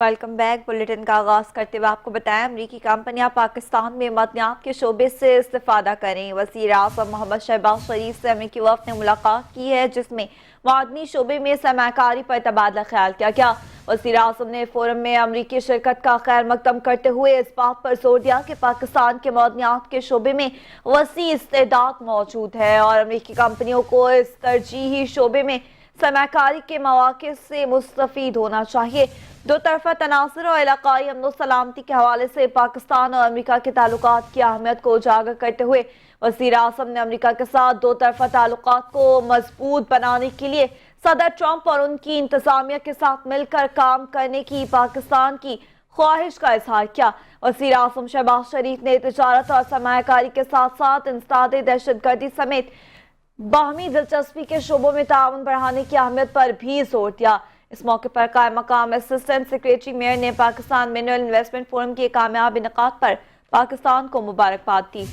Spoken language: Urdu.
Welcome back. بلیٹن کا آغاز کرتے ہوئے آپ کو بتائیں امریکی کمپنیاں پاکستان میں معدنیات کے شعبے سے استفادہ کریں۔ وزیر اعظم محمد شہباز شریف سے امریکی وفد نے ملاقات کی ہے جس میں معدنی شعبے میں سرمایہ کاری پر تبادلہ خیال کیا گیا۔ وزیر اعظم نے فورم میں امریکی شرکت کا خیر مقدم کرتے ہوئے اس بات پر زور دیا کہ پاکستان کے معدنیات کے شعبے میں وسیع استعداد موجود ہے اور امریکی کمپنیوں کو اس ترجیحی شعبے میں سرمایہ کاری کے مواقع سے مستفید ہونا چاہیے۔ دو طرفہ تناظر اور علاقائی امن و سلامتی کے حوالے سے پاکستان اور امریکہ کے تعلقات کی اہمیت کو اجاگر کرتے ہوئے وزیر اعظم نے امریکہ کے ساتھ دو طرفہ تعلقات کو مضبوط بنانے کے لیے صدر ٹرمپ اور ان کی انتظامیہ کے ساتھ مل کر کام کرنے کی پاکستان کی خواہش کا اظہار کیا۔ وزیر اعظم شہباز شریف نے تجارت اور سرمایہ کاری کے ساتھ ساتھ انسداد دہشت گردی سمیت باہمی دلچسپی کے شعبوں میں تعاون بڑھانے کی اہمیت پر بھی زور دیا۔ اس موقع پر قائم مقام اسسٹنٹ سیکریٹری میئر نے پاکستان منرل انویسٹمنٹ فورم کے کامیاب انعقاد پر پاکستان کو مبارکباد دی۔